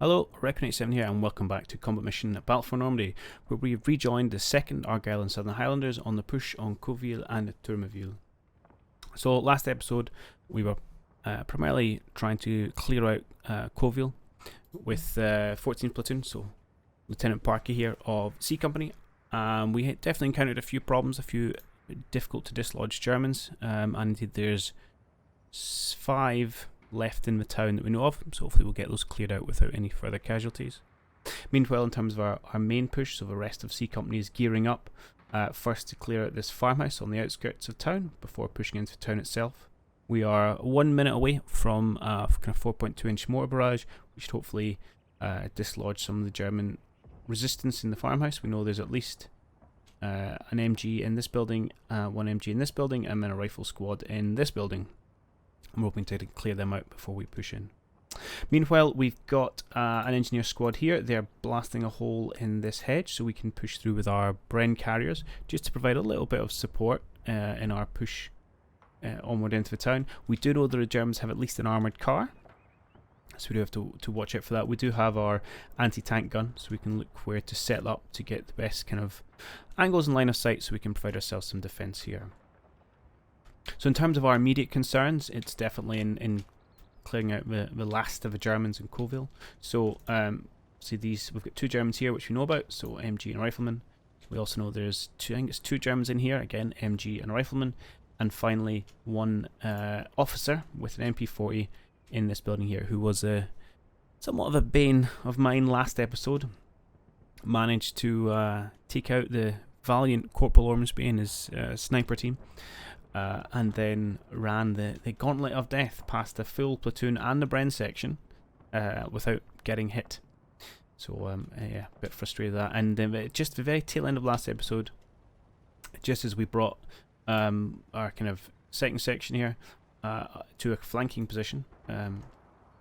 Hello, Recon87 here and welcome back to Combat Mission Battle for Normandy, where we've rejoined the 2nd Argyll and Southern Highlanders on the push on Tourmauville and Tourmauville. So last episode we were primarily trying to clear out Tourmauville with 14th Platoon, so Lieutenant Parker here of C Company. We definitely encountered a few problems, a few difficult to dislodge Germans, and indeed there's 5 left in the town that we know of, so hopefully we'll get those cleared out without any further casualties. Meanwhile, in terms of our main push, so the rest of C Company is gearing up first to clear out this farmhouse on the outskirts of town before pushing into town itself. We are 1 minute away from a kind of 4.2 inch mortar barrage, which should hopefully dislodge some of the German resistance in the farmhouse. We know there's at least an MG in this building, 1 MG in this building, and then a rifle squad in this building. I'm hoping to clear them out before we push in. Meanwhile, we've got an engineer squad here. They're blasting a hole in this hedge so we can push through with our Bren carriers, just to provide a little bit of support in our push onward into the town. We do know that the Germans have at least an armoured car, so we do have to watch out for that. We do have our anti-tank gun, so we can look where to set up to get the best kind of angles and line of sight so we can provide ourselves some defence here. So in terms of our immediate concerns, it's definitely in clearing out the last of the Germans in Tourmauville. So see these, we've got 2 Germans here which we know about, so MG and rifleman. We also know there's I think it's 2 Germans in here, again MG and rifleman, and finally 1 officer with an MP40 in this building here, who was somewhat of a bane of mine last episode. Managed to take out the valiant Corporal Ormsby and his sniper team. And then ran the gauntlet of death past the full platoon and the Bren section without getting hit. So yeah, a bit frustrated with that. And just the very tail end of last episode, just as we brought our kind of second section here to a flanking position, I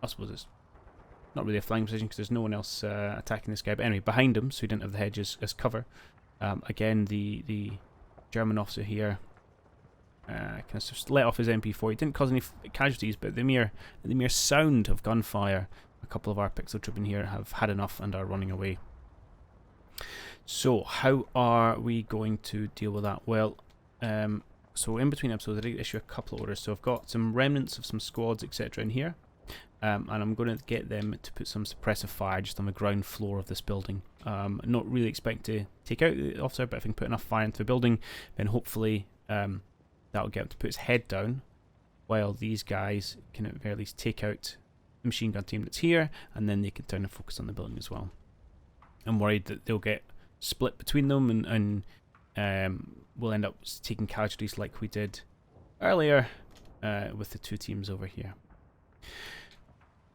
suppose it's not really a flanking position because there's no one else attacking this guy, but anyway, behind him, so he didn't have the hedges as cover. Again, the German officer here kind of just let off his MP4. He didn't cause any casualties, but the mere sound of gunfire, a couple of our pixel troops here have had enough and are running away. So how are we going to deal with that? Well, so in between episodes I did issue a couple of orders, so I've got some remnants of some squads etc in here, and I'm going to get them to put some suppressive fire just on the ground floor of this building. Not really expect to take out the officer, but if I can put enough fire into the building, then hopefully that'll get him to put his head down, while these guys can at the very least take out the machine gun team that's here, and then they can turn and focus on the building as well. I'm worried that they'll get split between them, and we'll end up taking casualties like we did earlier with the 2 teams over here.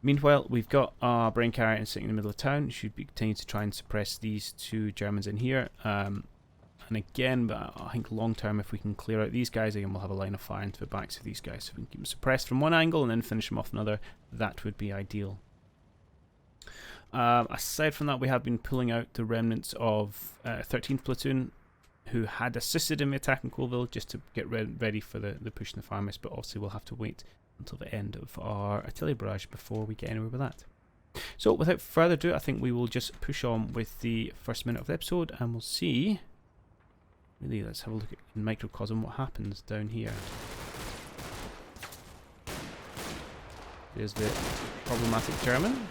Meanwhile, we've got our brain carrier sitting in the middle of town. Should be continuing to try and suppress these 2 Germans in here. And again, but I think long term, if we can clear out these guys, again, we'll have a line of fire into the backs of these guys. So if we can keep them suppressed from one angle and then finish them off another, that would be ideal. Aside from that, we have been pulling out the remnants of 13th Platoon, who had assisted in the attack in Tourmauville, just to get ready for the push in the farmhouse, but obviously we'll have to wait until the end of our artillery barrage before we get anywhere with that. So without further ado, I think we will just push on with the first minute of the episode, and we'll see. Really, let's have a look at in microcosm what happens down here. There's the problematic German.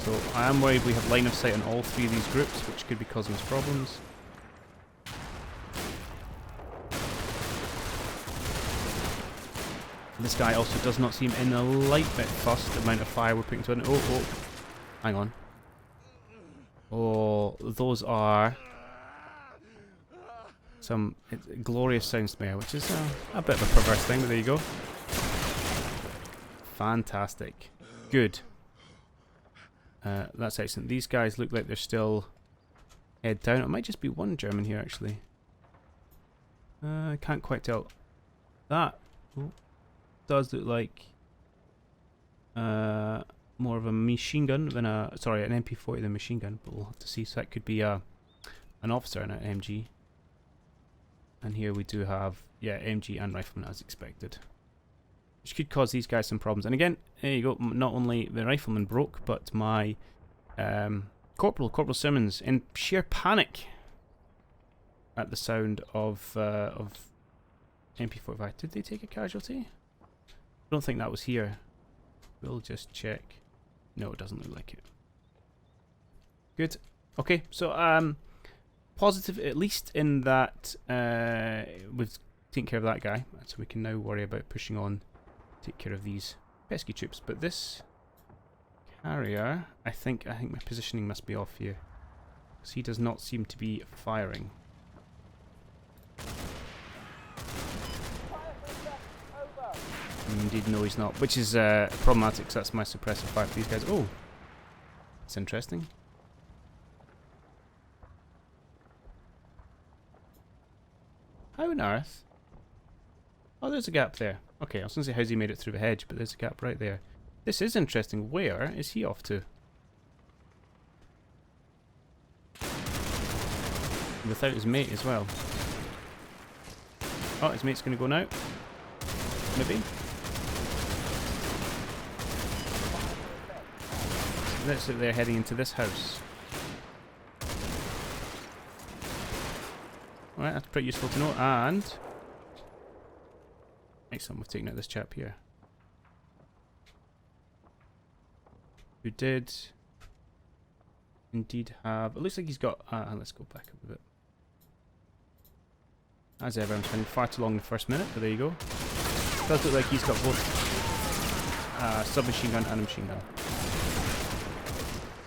So I am worried we have line of sight on all 3 of these groups, which could be causing us problems. This guy also does not seem in the light bit fussed the amount of fire we're putting to it. Oh, hang on. Oh, those are some glorious sounds there, which is a bit of a perverse thing, but there you go. Fantastic. Good. That's excellent. These guys look like they're still head down. It might just be 1 German here, actually. I can't quite tell. That does look like more of a machine gun than an MP40 than a machine gun, but we'll have to see. So that could be an officer and an MG. And here we do have, yeah, MG and rifleman as expected. which could cause these guys some problems. And again, there you go. Not only the rifleman broke, but my Corporal Simmons, in sheer panic at the sound of MP45. Did they take a casualty? I don't think that was here. We'll just check. No, it doesn't look like it. Good. Okay, so positive at least in that we've taken care of that guy, so we can now worry about pushing on, take care of these pesky troops. But this carrier, I think my positioning must be off here, because he does not seem to be firing. Indeed, no, he's not, which is problematic, because that's my suppressive fire for these guys. Oh, that's interesting. How on earth? Oh, there's a gap there. Okay, I was going to say how's he made it through the hedge, but there's a gap right there. This is interesting. Where is he off to? Without his mate as well. Oh, his mate's going to go now. Maybe. So let's say they're heading into this house. Alright, that's pretty useful to know. And excellent, we've taken out this chap here, who did indeed have, it looks like he's got, let's go back up a bit. As ever, I'm spending far too long in the first minute, but there you go. It does look like he's got both submachine gun and a machine gun.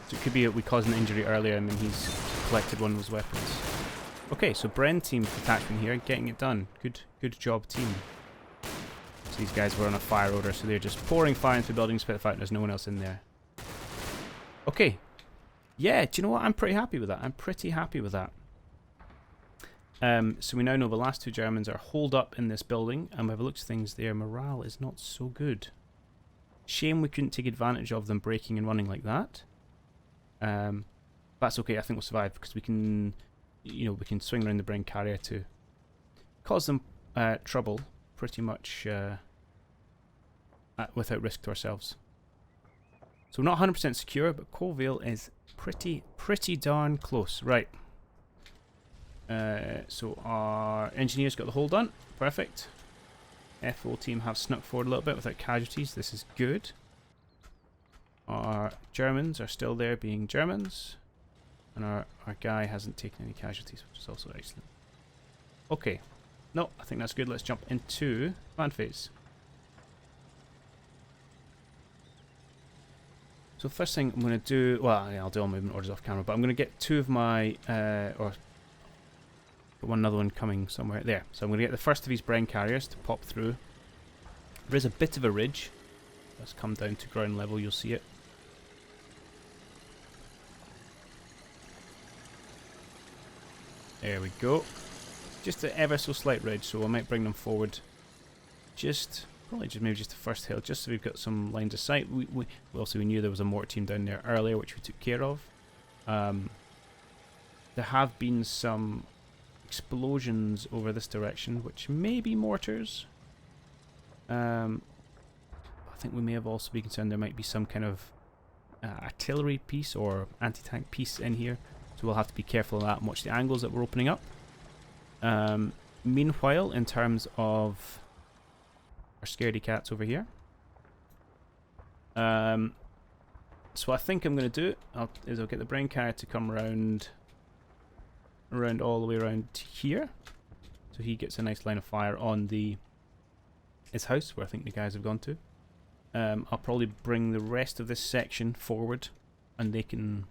So it could be that we caused an injury earlier and then he's collected one of those weapons. Okay, so Bren team detachment here, getting it done. Good job, team. So these guys were on a fire order, so they're just pouring fire into the building, spit the fire, and there's no one else in there. Okay. Yeah, do you know what? I'm pretty happy with that. I'm pretty happy with that. So we now know the last two Germans are holed up in this building, and by the looks of things, their morale is not so good. Shame we couldn't take advantage of them breaking and running like that. That's okay, I think we'll survive, because we can, you know, we can swing around the Bren carrier to cause them trouble, pretty much without risk to ourselves. So we're not 100% secure, but Tourmauville is pretty darn close. Right. So our engineers got the hole done. Perfect. FO team have snuck forward a little bit without casualties. This is good. Our Germans are still there being Germans. And our guy hasn't taken any casualties, which is also excellent. Okay. No, I think that's good. Let's jump into land phase. So first thing I'm going to do, well, yeah, I'll do all movement orders off camera, but I'm going to get two of my, or another one coming somewhere there. So I'm going to get the first of these Bren carriers to pop through. There is a bit of a ridge. Let's come down to ground level, you'll see it. There we go. Just an ever so slight ridge, so I might bring them forward. Probably maybe just the first hill, just so we've got some lines of sight. We also knew there was a mortar team down there earlier, which we took care of. There have been some explosions over this direction, which may be mortars. I think we may have also been concerned there might be some kind of artillery piece or anti-tank piece in here. So we'll have to be careful of that and watch the angles that we're opening up. Meanwhile, in terms of our scaredy cats over here, so what I think I'm going to do is I'll get the Bren carrier to come around all the way around here, so he gets a nice line of fire on his house, where I think the guys have gone to. I'll probably bring the rest of this section forward, and they can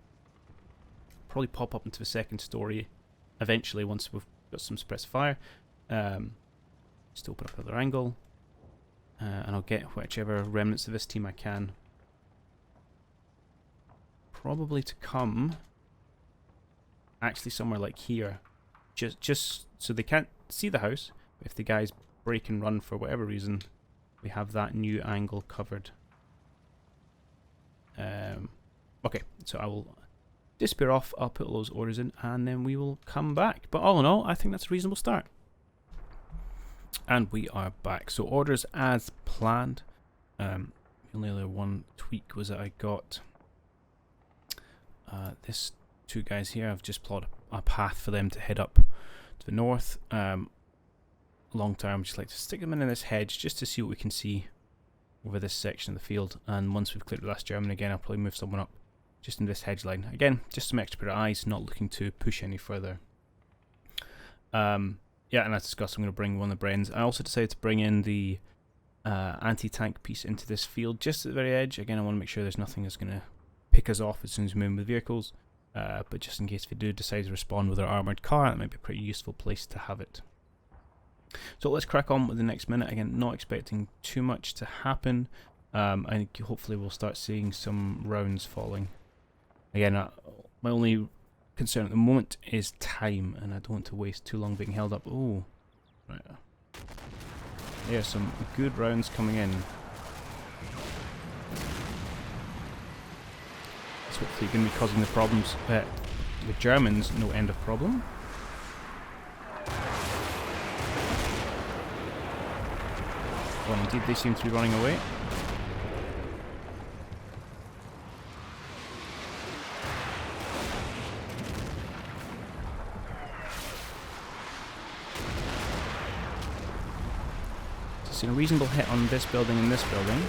probably pop up into the second story eventually once we've got some suppressed fire. Just open up another angle, and I'll get whichever remnants of this team I can. Probably to come actually somewhere like here, just so they can't see the house. If the guys break and run for whatever reason, we have that new angle covered. Okay, so I will disappear off, I'll put all those orders in, and then we will come back. But all in all, I think that's a reasonable start. And we are back. So orders as planned. The only other one tweak was that I got this two guys here. I've just plotted a path for them to head up to the north. Long term, just like to stick them in this hedge just to see what we can see over this section of the field. And once we've cleared the last German again, I'll probably move someone up just in this hedge line. Again, just some extra pair of eyes, not looking to push any further. Yeah, and as discussed, I'm going to bring one of the Brens. I also decided to bring in the anti-tank piece into this field just at the very edge. Again, I want to make sure there's nothing that's going to pick us off as soon as we move in with vehicles. But just in case we do decide to respond with our armoured car, that might be a pretty useful place to have it. So let's crack on with the next minute. Again, not expecting too much to happen. I think hopefully we'll start seeing some rounds falling. Again, my only concern at the moment is time, and I don't want to waste too long being held up. Oh, right. There's some good rounds coming in. It's hopefully going to be causing the problems. The Germans, no end of problem. Well, indeed, they seem to be running away. Seen a reasonable hit on this building and this building.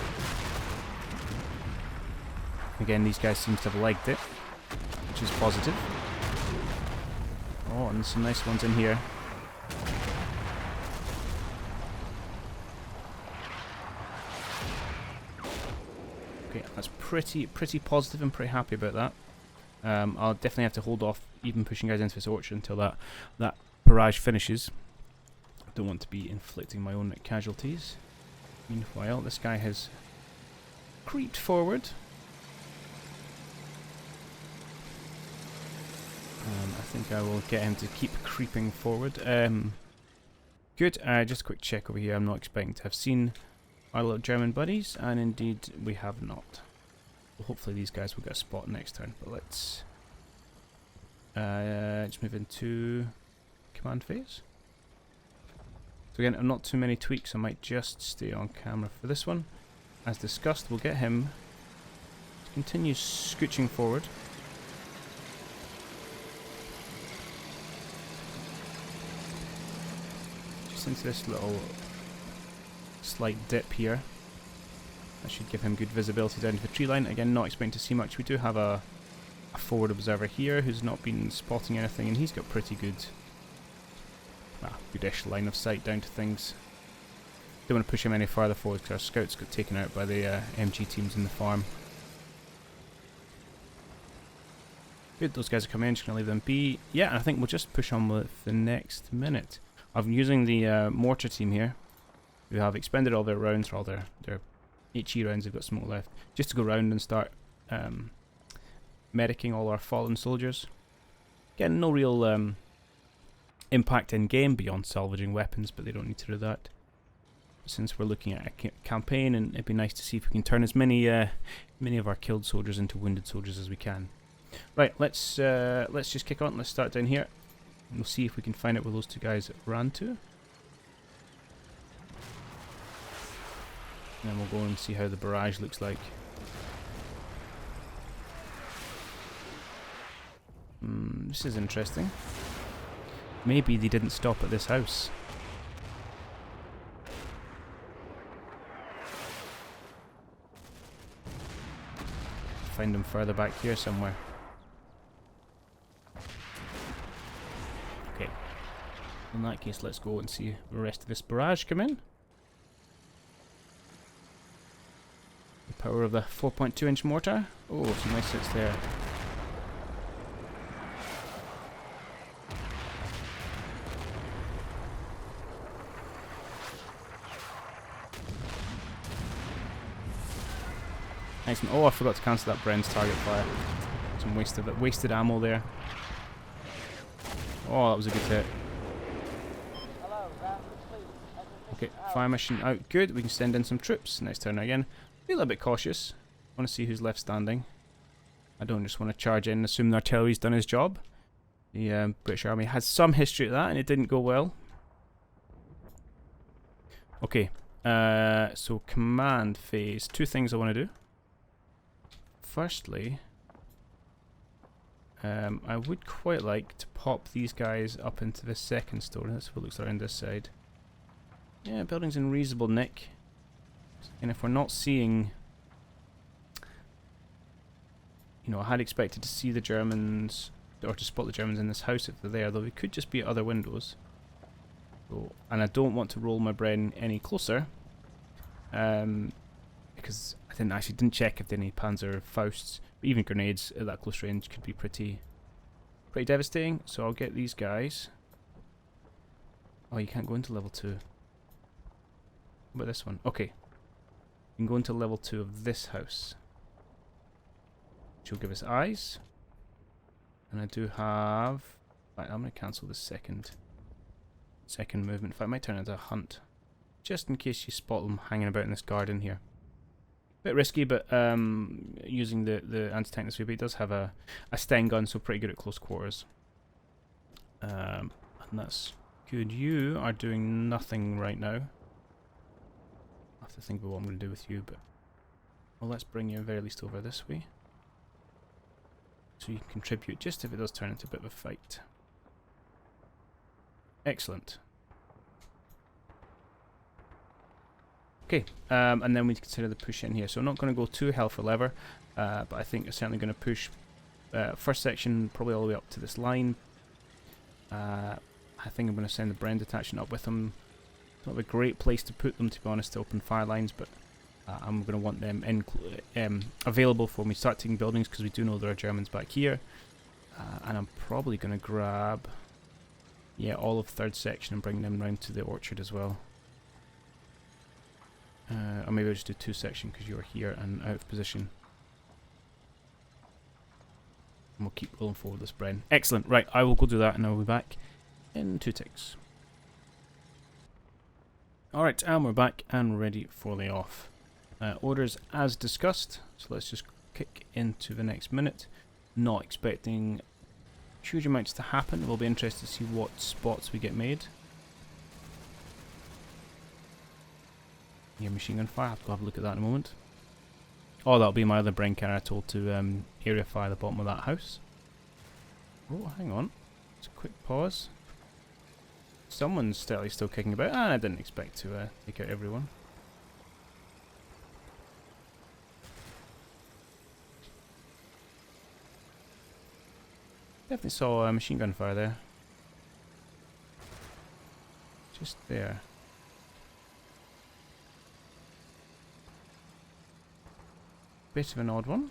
Again, these guys seem to have liked it, which is positive. Oh, and some nice ones in here. Okay, that's pretty positive. I'm pretty happy about that. I'll definitely have to hold off even pushing guys into this orchard until that barrage finishes. Don't want to be inflicting my own casualties. Meanwhile, this guy has creeped forward. I think I will get him to keep creeping forward. Good. Just a quick check over here. I'm not expecting to have seen our little German buddies, and indeed we have not. Well, hopefully these guys will get a spot next turn. But let's just move into command phase. So again, not too many tweaks. I might just stay on camera for this one. As discussed, we'll get him to continue scooching forward. Just into this little slight dip here. That should give him good visibility down to the tree line. Again, not expecting to see much. We do have a forward observer here who's not been spotting anything, and he's got pretty goodish line of sight down to things. Don't want to push him any farther forward because our scouts got taken out by the MG teams in the farm. Good, those guys are coming in, just going to leave them be. Yeah, and I think we'll just push on with the next minute. I'm using the mortar team here, who have expended all their rounds, or all their HE rounds. They've got smoke left, just to go round and start medicing all our fallen soldiers. Again, no real impact in game beyond salvaging weapons, but they don't need to do that. Since we're looking at a campaign, and it'd be nice to see if we can turn as many of our killed soldiers into wounded soldiers as we can. Right, let's just kick on. Let's start down here. And we'll see if we can find out where those two guys ran to. And then we'll go and see how the barrage looks like. This is interesting. Maybe they didn't stop at this house. Find them further back here somewhere. Okay. In that case, let's go and see the rest of this barrage come in. The power of the 4.2-inch mortar. Oh, some nice hits there. Nice. Oh, I forgot to cancel that Bren's target fire. Some wasted ammo there. Oh, that was a good hit. Okay, fire mission out. Good. We can send in some troops next turn again. Be a little bit cautious. I want to see who's left standing. I don't just want to charge in and assume the artillery's done his job. The British Army has some history of that, and it didn't go well. Okay, so command phase. Two things I want to do. Firstly, I would quite like to pop these guys up into the second story. That's what it looks like on this side. Yeah, building's in reasonable nick. And if we're not seeing... You know, I had expected to see the Germans, or to spot the Germans in this house if they're there, though they could just be at other windows. So, and I don't want to roll my Bren any closer, because I didn't check if they had any Panzer Fausts. But even grenades at that close range could be pretty devastating. So I'll get these guys. Oh, you can't go into level 2. What about this one? Okay. You can go into level 2 of this house, which will give us eyes. And I do have... Right, I'm going to cancel the second movement. In fact, I might turn it into a hunt, just in case you spot them hanging about in this garden here. Bit risky, but using the anti-tank this way, but he does have a Sten gun, so pretty good at close quarters. And that's good. You are doing nothing right now. I have to think about what I'm going to do with you, but... Well, let's bring you at very least over this way, so you can contribute just if it does turn into a bit of a fight. Excellent. Okay, and then we consider the push in here. So I'm not going to go too hell for leather, but I think I'm certainly going to push first section probably all the way up to this line. I think I'm going to send the Bren detachment up with them. It's not a great place to put them, to be honest, to open fire lines, but I'm going to want them available for when we start taking buildings, because we do know there are Germans back here. And I'm probably going to grab, yeah, all of third section and bring them round to the orchard as well. Or maybe I'll just do two section because you're here and out of position. And we'll keep rolling forward this Bren. Excellent. Right, I will go do that and I'll be back in 2 ticks. Alright, and we're back and ready for the off. Orders as discussed, so let's just kick into the next minute. Not expecting huge amounts to happen. We'll be interested to see what spots we get made. Yeah, machine gun fire. I have to have a look at that in a moment. Oh, that'll be my other Bren carrier told to area fire the bottom of that house. Oh, hang on. Just a quick pause. Someone's still kicking about. And I didn't expect to take out everyone. Definitely saw a machine gun fire there. Just there. Bit of an odd one.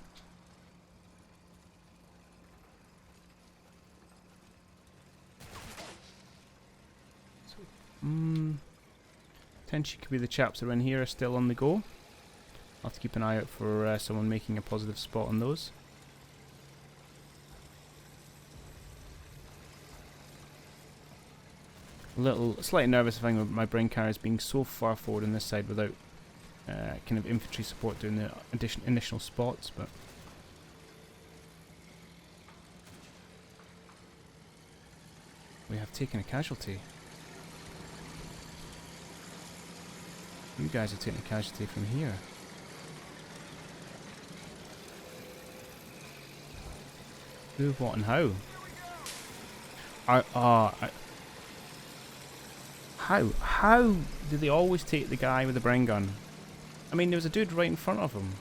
Potentially could be the chaps that are in here are still on the go. I'll have to keep an eye out for someone making a positive spot on those. Slightly nervous if my Bren carriers being so far forward on this side without kind of infantry support doing the initial spots, but we have taken a casualty. You guys are taking a casualty from here. Who, what, and how? How do they always take the guy with the Bren gun? I mean, there was a dude right in front of him.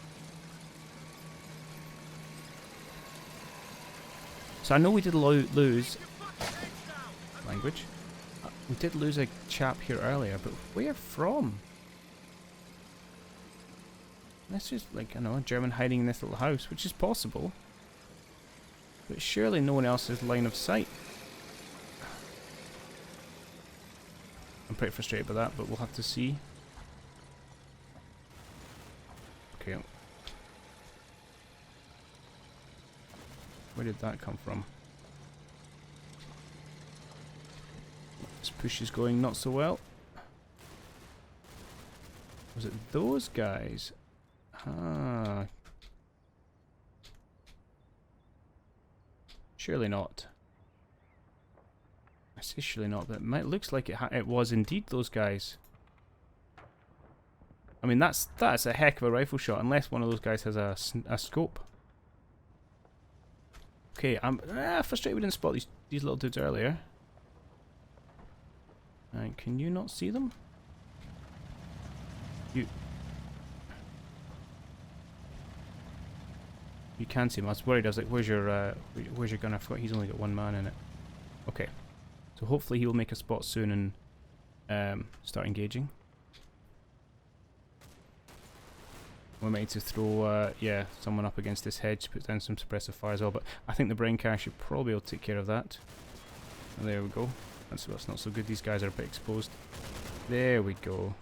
So I know we did lose... Language. We did lose a chap here earlier, but where from? That's just like, I don't know, a German hiding in this little house, which is possible. But surely no one else's line of sight. I'm pretty frustrated by that, but we'll have to see. Okay. Where did that come from? This push is going not so well. Was it those guys? Ah. Surely not. I say surely not, but it looks like it was indeed those guys. I mean, that's a heck of a rifle shot, unless one of those guys has a scope. Okay, I'm frustrated we didn't spot these little dudes earlier. Can you not see them? You can see him. I was worried. I was like, where's your gun? I forgot he's only got one man in it. Okay. So hopefully he will make a spot soon and start engaging. We might need to throw someone up against this hedge to put down some suppressive fire as well, but I think the brain carrier should probably be able to take care of that. And there we go. That's not so good. These guys are a bit exposed. There we go.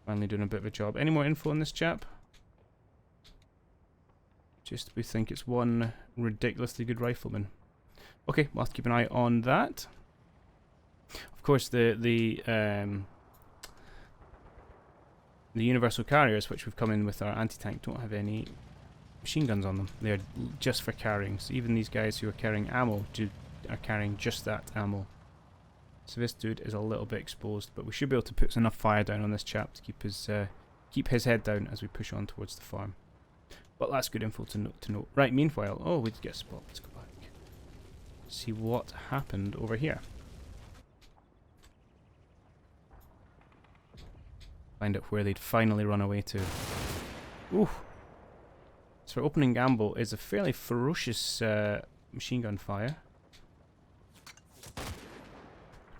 Finally doing a bit of a job. Any more info on this chap? Just we think it's one ridiculously good rifleman. Okay, we'll have to keep an eye on that. Of course, the universal carriers, which we've come in with our anti-tank, don't have any machine guns on them. They're just for carrying. So even these guys who are carrying ammo are carrying just that ammo. So this dude is a little bit exposed, but we should be able to put enough fire down on this chap to keep his head down as we push on towards the farm. But that's good info to note. Right, meanwhile, oh, we did get a spot. Let's go back. See what happened over here. Find out where they'd finally run away to. Ooh. So our opening gamble is a fairly ferocious machine gun fire.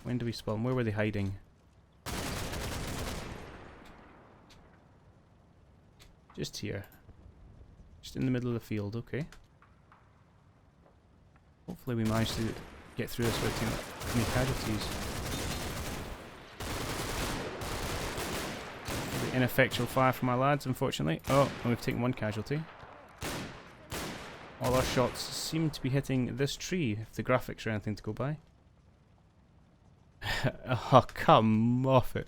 When do we spawn? Where were they hiding? Just here. Just in the middle of the field, okay. Hopefully we manage to get through this without any casualties. The ineffectual fire from our lads, unfortunately. Oh, and we've taken one casualty. All our shots seem to be hitting this tree, if the graphics are anything to go by. Oh, come off it.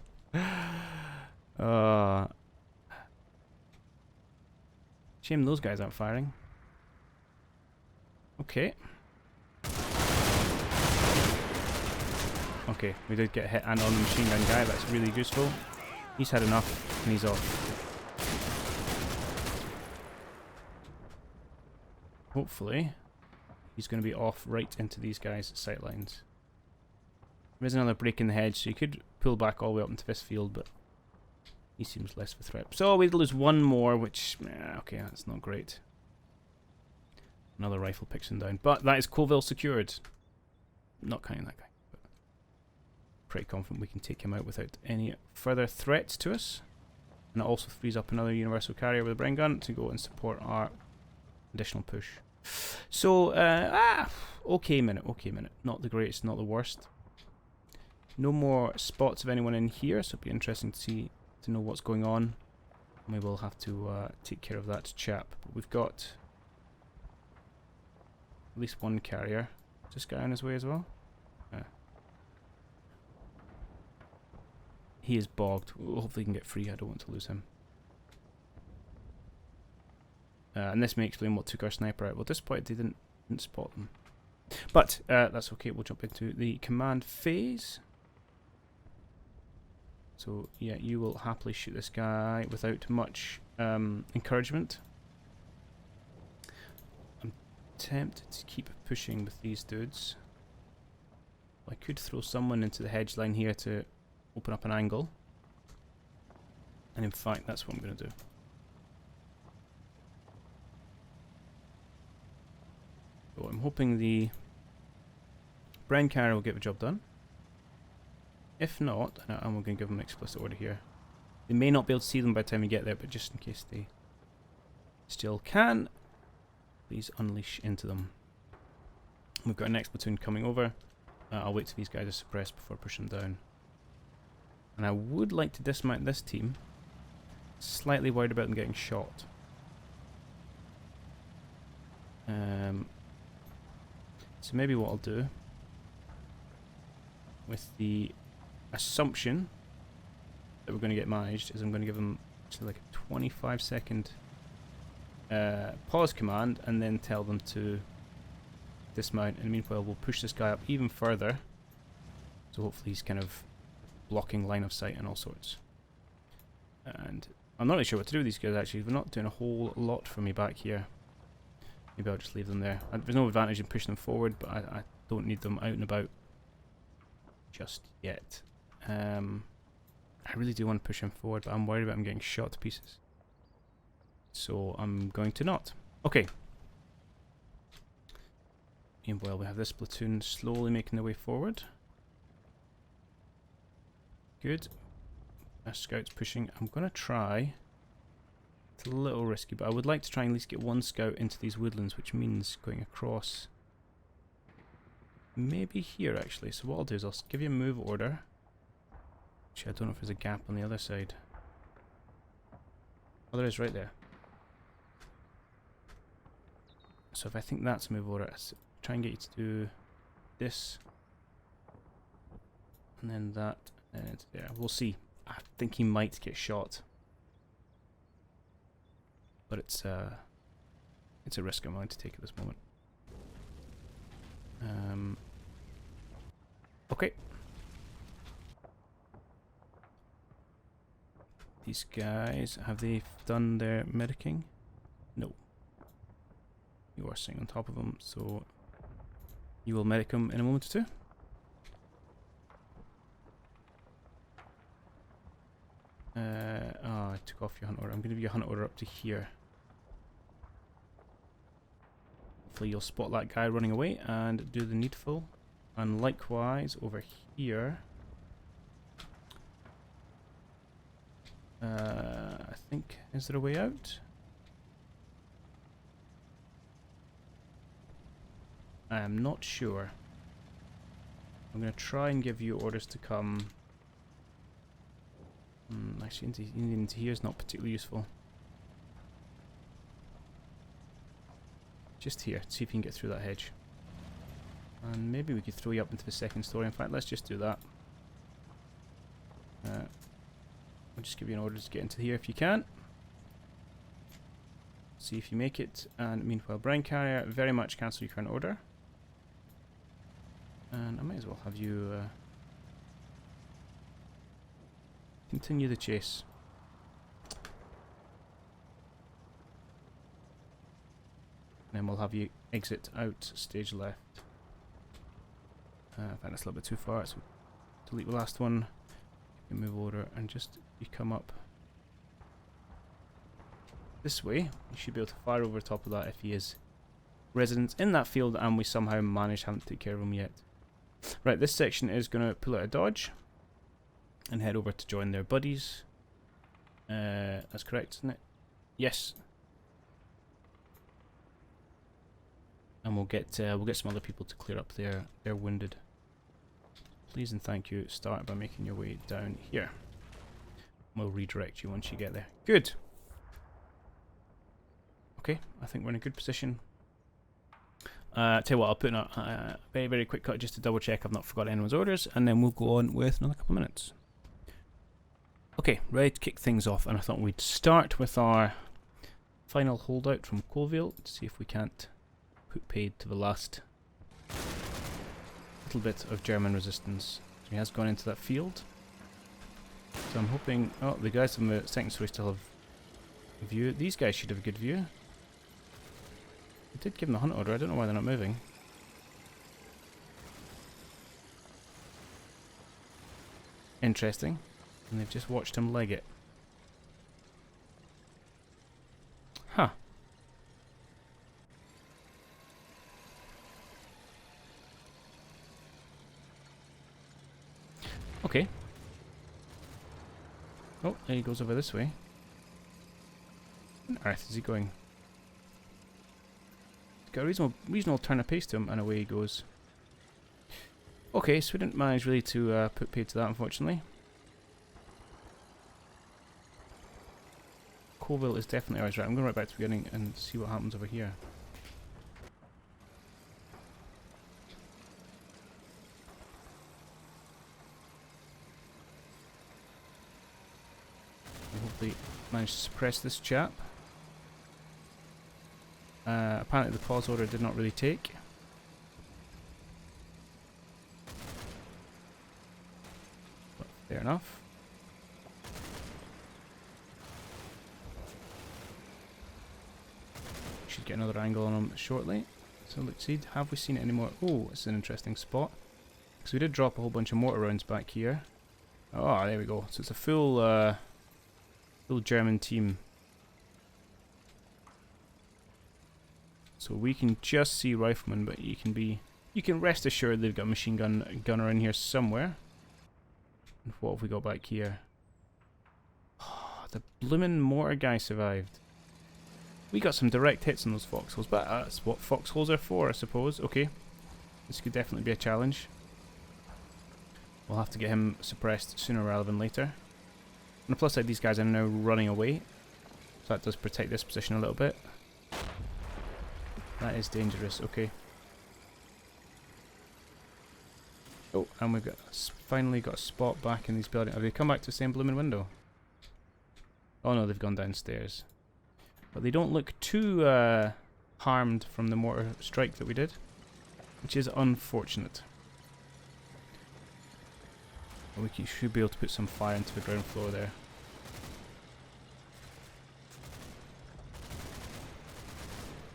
Shame those guys aren't firing. Okay. Okay, we did get hit and on the machine gun guy. That's really useful. He's had enough and he's off. Hopefully, he's going to be off right into these guys' sight lines. There's another break in the hedge, so you could pull back all the way up into this field, but he seems less of a threat. So we'd lose one more, which, okay, that's not great. Another rifle picks him down. But that is Tourmauville secured. Not counting that guy, but pretty confident we can take him out without any further threats to us. And it also frees up another universal carrier with a brain gun to go and support our additional push. So, okay minute. Not the greatest, not the worst. No more spots of anyone in here, so it'll be interesting to know what's going on. We will have to take care of that chap. But we've got at least one carrier. Is this guy on his way as well? He is bogged. We'll hopefully he can get free. I don't want to lose him. And this may explain what took our sniper out. Well, at this point they didn't spot them. But that's okay. We'll jump into the command phase. So yeah, you will happily shoot this guy without much encouragement. I'm tempted to keep pushing with these dudes. I could throw someone into the hedge line here to open up an angle. And in fact, that's what I'm going to do. So I'm hoping the brain carrier will get the job done. If not, I'm going to give them an explicit order here. They may not be able to see them by the time we get there, but just in case they still can, please unleash into them. We've got a next platoon coming over. I'll wait till these guys are suppressed before pushing them down. And I would like to dismount this team. Slightly worried about them getting shot. So maybe what I'll do, with the assumption that we're going to get managed, is I'm going to give them actually like a 25-second pause command and then tell them to dismount. And meanwhile we'll push this guy up even further, so hopefully he's kind of blocking line of sight and all sorts. And I'm not really sure what to do with these guys actually. They're not doing a whole lot for me back here. Maybe I'll just leave them there. There's no advantage in pushing them forward, but I don't need them out and about just yet. I really do want to push them forward, but I'm worried about them getting shot to pieces. So I'm going to not. Okay. Meanwhile, we have this platoon slowly making their way forward. Good. Our scout's pushing. I'm going to try. It's a little risky, but I would like to try and at least get one scout into these woodlands, which means going across. Maybe here, actually. So what I'll do is I'll give you a move order. Actually, I don't know if there's a gap on the other side. Oh, there is right there. So if I think that's a move order, I'll try and get you to do this. And then that. And yeah, we'll see. I think he might get shot. But it's a risk I'm willing to take at this moment. Okay. These guys, have they done their medicing? No. You are sitting on top of them, so you will medic them in a moment or two. I took off your hunt order. I'm going to give you a hunt order up to here. Hopefully you'll spot that guy running away and do the needful. And likewise over here. I think, is there a way out? I am not sure. I'm going to try and give you orders to come. Actually, into here is not particularly useful. Just here, see if you can get through that hedge. And maybe we could throw you up into the second story. In fact, let's just do that. I'll just give you an order to get into here if you can. See if you make it. And meanwhile, Brine Carrier, very much cancel your current order. And I might as well have you continue the chase. And then we'll have you exit out stage left. I think that's a little bit too far, so delete the last one. You move order and just you come up this way. You should be able to fire over the top of that if he is resident in that field and we somehow haven't taken care of him yet. Right, this section is going to pull out a dodge and head over to join their buddies. That's correct, isn't it? Yes. And we'll get some other people to clear up their wounded. Please and thank you. Start by making your way down here. We'll redirect you once you get there. Good. Okay, I think we're in a good position. Tell you what, I'll put in a very, very quick cut just to double check I've not forgot anyone's orders, and then we'll go on with another couple of minutes. Okay, ready to kick things off, and I thought we'd start with our final holdout from Tourmauville to see if we can't put paid to the last little bit of German resistance. So he has gone into that field. So I'm hoping... Oh, the guys from the second story still have a view. These guys should have a good view. I did give them a hunt order, I don't know why they're not moving. Interesting. And they've just watched him leg it. Huh. Okay. Oh, there he goes over this way. Where on earth is he going? Got a reasonable turn of pace to him, and away he goes. Okay, so we didn't manage really to put paid to that, unfortunately. Tourmauville is definitely ours. Right, I'm going right back to the beginning and see what happens over here. We'll hopefully manage to suppress this chap. Apparently the pause order did not really take. But fair enough. Should get another angle on him shortly. So let's see, have we seen it anymore? Oh, it's an interesting spot. Because we did drop a whole bunch of mortar rounds back here. Oh, there we go. So it's a full German team. So we can just see riflemen, but you can rest assured they've got a machine gunner in here somewhere. And what have we got back here? Oh, the bloomin' mortar guy survived. We got some direct hits on those foxholes, but that's what foxholes are for, I suppose. Okay, this could definitely be a challenge. We'll have to get him suppressed sooner rather than later. On the plus side, these guys are now running away, so that does protect this position a little bit. That is dangerous, okay. Oh, and we've got finally got a spot back in these buildings. Have they come back to the same blooming window? Oh no, they've gone downstairs. But they don't look too harmed from the mortar strike that we did, which is unfortunate. We should be able to put some fire into the ground floor there.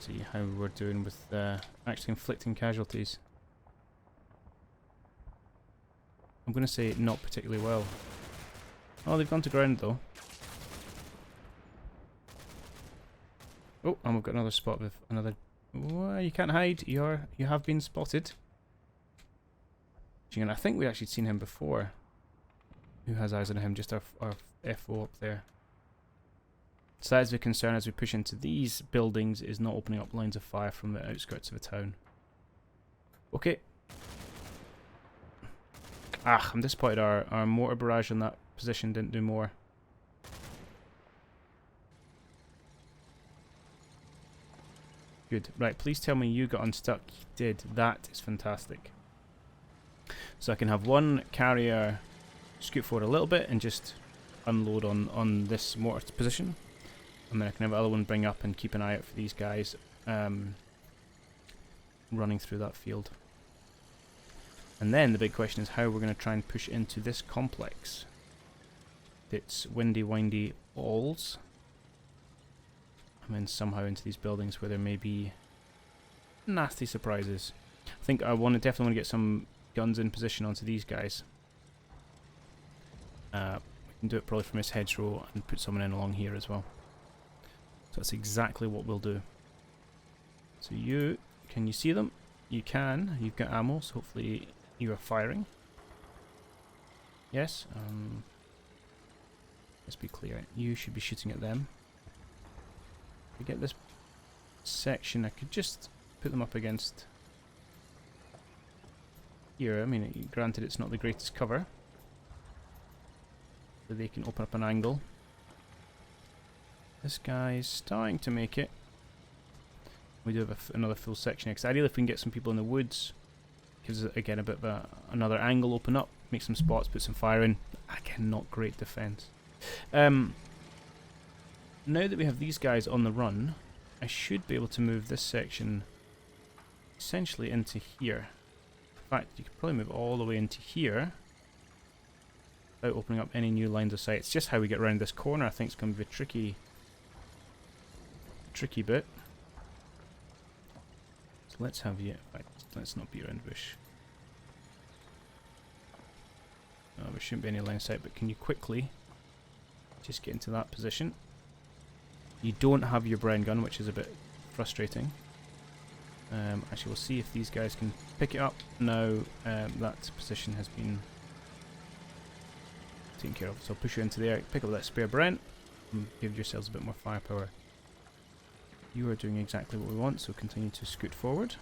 See how we're doing with actually inflicting casualties. I'm going to say not particularly well. Oh, they've gone to ground though. Oh, and we've got another spot with another... Oh, you can't hide. You have been spotted. And I think we actually seen him before. Who has eyes on him? Just our FO up there. So that is the concern as we push into these buildings, is not opening up lines of fire from the outskirts of a town. Okay. Ah, I'm disappointed our mortar barrage on that position didn't do more. Good. Right, please tell me you got unstuck. You did. That is fantastic. So I can have one carrier scoot forward a little bit and just unload on this mortar position. And then I can have the other one bring up and keep an eye out for these guys running through that field. And then the big question is how we're going to try and push into this complex. It's windy, windy walls. And then somehow into these buildings where there may be nasty surprises. I think I definitely want to get some guns in position onto these guys. We can do it probably from this hedgerow and put someone in along here as well. So that's exactly what we'll do. So can you see them? You can. You've got ammo, so hopefully you are firing. Yes. Let's be clear. You should be shooting at them. To get this section, I could just put them up against here. I mean, granted it's not the greatest cover, but they can open up an angle. This guy's starting to make it. We do have another full section here, because ideally if we can get some people in the woods, gives us again a bit of another angle, open up, make some spots, put some fire in. Again, not great defense. Now that we have these guys on the run, I should be able to move this section essentially into here. In fact, you could probably move all the way into here without opening up any new lines of sight. It's just how we get around this corner. I think it's going to be a tricky bit. So let's have you... Right, let's not be around bush. No, there shouldn't be any line of sight, but can you quickly just get into that position? You don't have your Bren gun, which is a bit frustrating. Actually, we'll see if these guys can pick it up. Now that position has been taken care of. So push you into there, pick up that spare Bren, and give yourselves a bit more firepower. You are doing exactly what we want, so continue to scoot forward.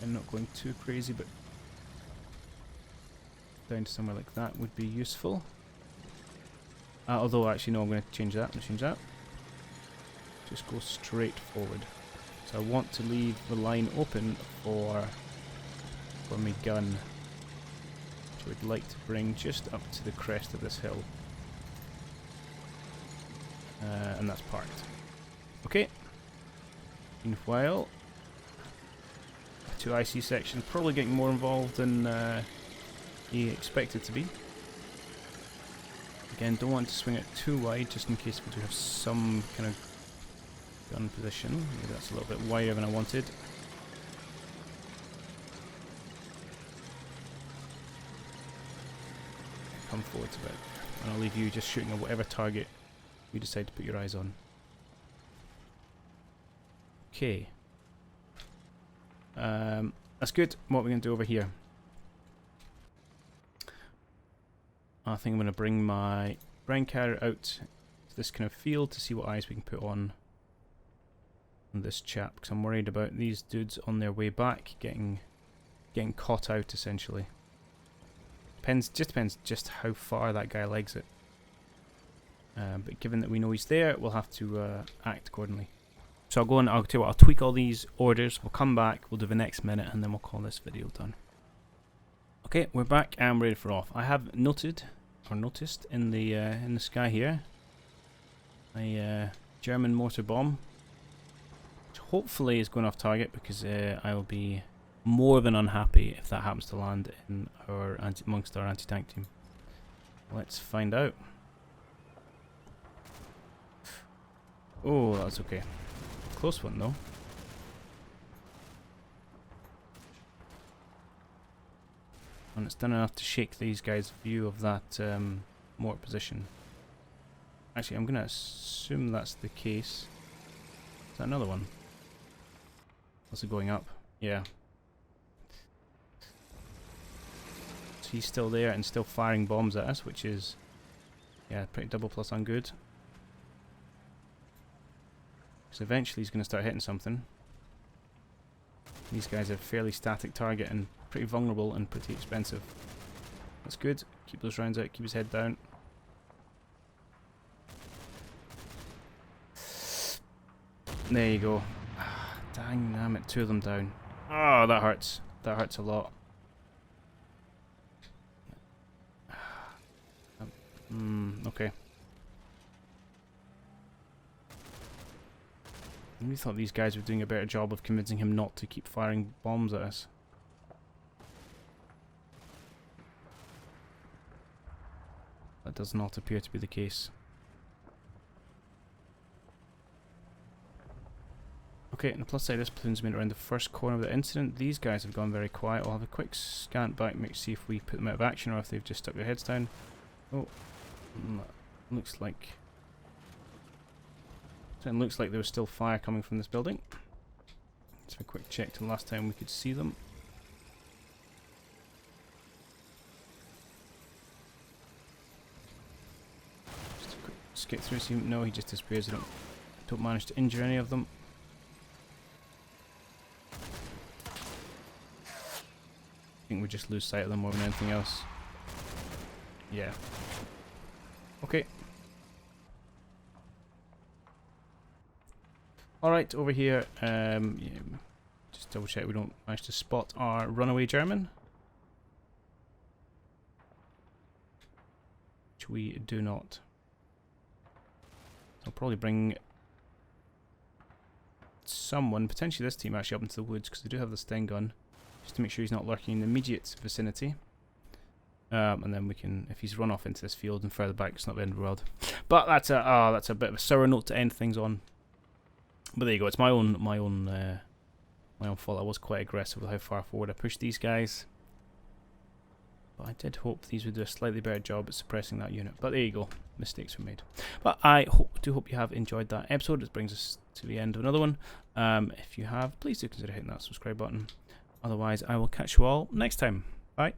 I'm not going too crazy, but down to somewhere like that would be useful. Although, actually, no, I'm going to change that. Just go straight forward. So I want to leave the line open for my gun, which I would like to bring just up to the crest of this hill. And that's parked. Okay. Meanwhile, to IC section, probably getting more involved in you expect it to be. Again, don't want to swing it too wide, just in case we do have some kind of gun position. Maybe that's a little bit wider than I wanted. Come forward a bit, and I'll leave you just shooting at whatever target you decide to put your eyes on. Okay. That's good. What are we going to do over here? I think I'm going to bring my brain carrier out to this kind of field to see what eyes we can put on this chap, because I'm worried about these dudes on their way back getting caught out essentially. Depends just how far that guy legs it. But given that we know he's there, we'll have to act accordingly. So I'll go and I'll tell you what, I'll tweak all these orders, we'll come back, we'll do the next minute, and then we'll call this video done. Okay, we're back and ready for off. I have noticed in the sky here a German mortar bomb, which hopefully is going off target, because I will be more than unhappy if that happens to land in amongst our anti-tank team. Let's find out. Oh, that's okay. Close one though. And it's done enough to shake these guys' view of that mortar position. Actually, I'm going to assume that's the case. Is that another one? What's it going up? Yeah. So he's still there and still firing bombs at us, which is, yeah, pretty double plus ungood. So eventually he's going to start hitting something. These guys are fairly static target and pretty vulnerable and pretty expensive. That's good. Keep those rounds out, keep his head down. There you go. Dang, damn it, 2 of them down. Oh, that hurts. That hurts a lot. Okay. I really thought these guys were doing a better job of convincing him not to keep firing bombs at us. That does not appear to be the case. Okay, and the plus side, this platoon's been around the first corner of the incident. These guys have gone very quiet. I'll have a quick scan back, see if we put them out of action or if they've just stuck their heads down. Oh, looks like... It looks like there was still fire coming from this building. Let's have a quick check to the last time we could see them. Just a quick skip through, see. No, he just disappears. I don't manage to injure any of them. I think we just lose sight of them more than anything else. Yeah. Okay. Alright, over here, yeah, just double check we don't manage to spot our runaway German. Which we do not. I'll probably bring someone, potentially this team actually, up into the woods, because they do have the Sten gun, just to make sure he's not lurking in the immediate vicinity. And then we can, if he's run off into this field and further back, it's not the end of the world. But that's a bit of a sour note to end things on. But there you go. It's my own fault. I was quite aggressive with how far forward I pushed these guys. But I did hope these would do a slightly better job at suppressing that unit. But there you go. Mistakes were made. But I do hope you have enjoyed that episode. This brings us to the end of another one. If you have, please do consider hitting that subscribe button. Otherwise, I will catch you all next time. Bye.